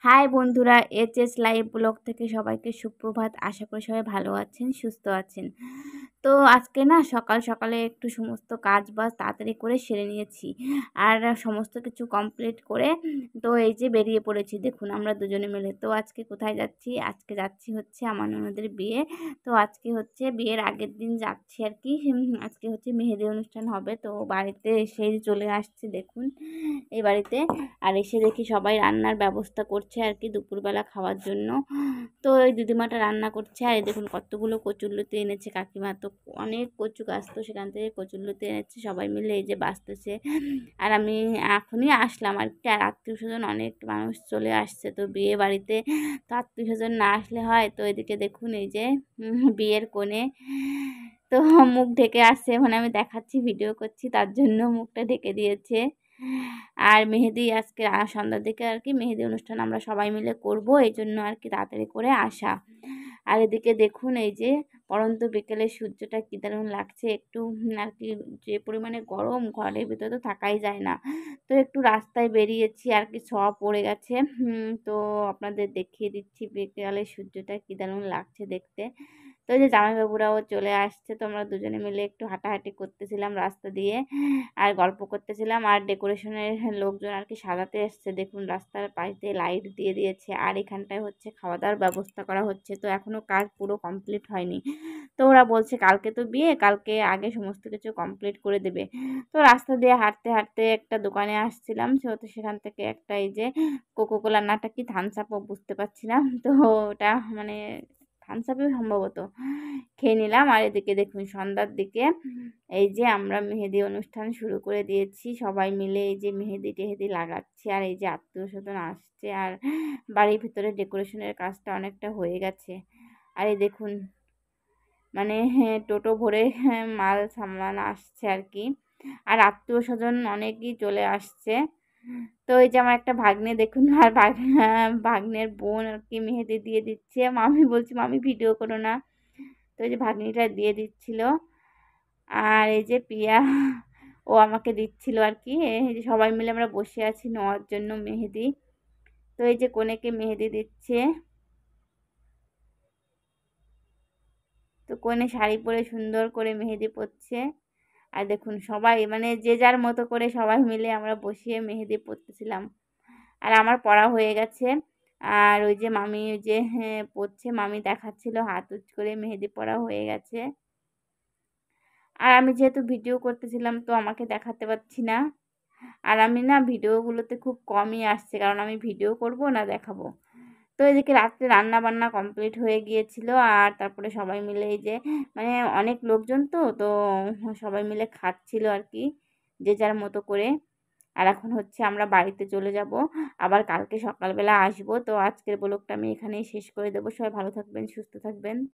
High বন্ধুরা, HS live blog থেকে সবাইকে সুপ্রভাত। আশা করি সবাই ভালো আছেন, সুস্থ আছেন। তো আজকে না সকাল সকালে একটু সমস্ত কাজ বাজ তাড়াতাড়ি করে সেরে নিয়েছি, আর সমস্ত কিছু কমপ্লিট করে তো এই যে বেরিয়ে পড়েছি। দেখুন আমরা দুজনে মিলে। তো আজকে কোথায় যাচ্ছি? আজকে যাচ্ছি হচ্ছে আমার ননদের বিয়ে। তো আজকে হচ্ছে বিয়ের আগের দিন যাচ্ছি আর কি। আজকে হচ্ছে মেহেদি অনুষ্ঠান হবে। তো বাড়িতে এসেই চলে আসছি দেখুন এই বাড়িতে। আর এসে দেখি সবাই রান্নার ব্যবস্থা করছে আর কি দুপুরবেলা খাওয়ার জন্য। তো ওই দিদিমাটা রান্না করছে। আর এই দেখুন কতগুলো কচুরলতি এনেছে কাকিমা। তো অনেক কচু গাছ, তো সেখান থেকে কচুরলতি এনেছে, সবাই মিলে এই যে বাঁচতেছে। আর আমি এখনই আসলাম আর কি। আর আত্মীয় স্বজন অনেক মানুষ চলে আসছে তো বিয়ে বাড়িতে, তো আত্মীয় স্বজন না আসলে হয়। তো এদিকে দেখুন এই যে বিয়ের কোণে তো মুখ ঢেকে আসছে, মানে আমি দেখাচ্ছি ভিডিও করছি তার জন্য মুখটা ঢেকে দিয়েছে। আর মেহেদি আজকে সন্ধ্যার দিকে আর কি মেহেদি অনুষ্ঠান আমরা সবাই মিলে করব, এই জন্য আর কি তাড়াতাড়ি করে আসা। আর এদিকে দেখুন এই যে পড়ন্ত বিকেলে সূর্যটা কী দারুণ লাগছে একটু। আর কি যে পরিমাণে গরম, ঘরের ভিতরে তো থাকাই যায় না। তো একটু রাস্তায় বেরিয়েছি আর কি, ছোঁয়া পড়ে গেছে। তো আপনাদের দেখিয়ে দিচ্ছি বিকেলে সূর্যটা কী দারুণ লাগছে দেখতে। তো এই যে জামাইবাবুরাও চলে আসছে, তো আমরা দুজনে মিলে একটু হাঁটাহাঁটি করতেছিলাম রাস্তা দিয়ে আর গল্প করতেছিলাম। আর ডেকোরেশনের লোকজন আর কি সাজাতে এসছে, দেখুন রাস্তার পাশ দিয়ে লাইট দিয়ে দিয়েছে। আর এখানটায় হচ্ছে খাওয়া দাওয়ার ব্যবস্থা করা হচ্ছে। তো এখনও কাজ পুরো কমপ্লিট হয়নি। তো ওরা বলছে কালকে তো বিয়ে, কালকে আগে সমস্ত কিছু কমপ্লিট করে দেবে। তো রাস্তা দিয়ে হাঁটতে হাঁটতে একটা দোকানে আসছিলাম, তো সেখান থেকে একটা এই যে কোকোকোলা নাটা কি থামস আপও বুঝতে পারছি না, তো ওটা মানে থামস আপই সম্ভবত খেয়ে নিলাম। আর এদিকে দেখুন সন্ধ্যার দিকে এই যে আমরা মেহেদি অনুষ্ঠান শুরু করে দিয়েছি, সবাই মিলে এই যে মেহেদি টেহেদি লাগাচ্ছি। আর এই যে আত্মীয় স্বজন আসছে, আর বাড়ির ভিতরে ডেকোরেশনের কাজটা অনেকটা হয়ে গেছে। আর এই দেখুন মানে টোটো ভরে মাল সামান আসছে আর কি। আর আত্মীয় স্বজন অনেকেই চলে আসছে। তো এই যে আমার একটা ভাগ্নে দেখুন, আর ভাগ্নের বোন আর কি মেহেদি দিয়ে দিচ্ছে। মামি বলছি মামি ভিডিও করো না। তো এই যে ভাগ্নিটা দিয়ে দিচ্ছিল। আর এই যে পিয়া ও আমাকে দিচ্ছিল আর কি। এই যে সবাই মিলে আমরা বসে আছি নেওয়ার জন্য মেহেদি। তো এই যে কনেকে মেহেদি দিচ্ছে। তো কনে শাড়ি পরে সুন্দর করে মেহেদি পরছে। আর দেখুন সবাই মানে যে যার মতো করে সবাই মিলে আমরা বসিয়ে মেহেদি পরতেছিলাম। আর আমার পড়া হয়ে গেছে। আর ওই যে মামি ওই যে পরছে, মামি দেখাচ্ছিল হাত উঁচ করে মেহেদি পরা হয়ে গেছে। আর আমি যেহেতু ভিডিও করতেছিলাম তো আমাকে দেখাতে পারছি না। আর আমি না ভিডিওগুলোতে খুব কমই আসছে, কারণ আমি ভিডিও করব না দেখাবো। তো এদিকে রাত্রে রান্না বান্না কমপ্লিট হয়ে গিয়েছিল। আর তারপরে সবাই মিলে এই যে মানে অনেক লোকজন তো সবাই মিলে খাচ্ছিল আর কি, যে যার মতো করে। আর এখন হচ্ছে আমরা বাড়িতে চলে যাব, আবার কালকে সকালবেলা আসবো। তো আজকের ব্লগটা আমি এখানেই শেষ করে দেবো। সবাই ভালো থাকবেন, সুস্থ থাকবেন।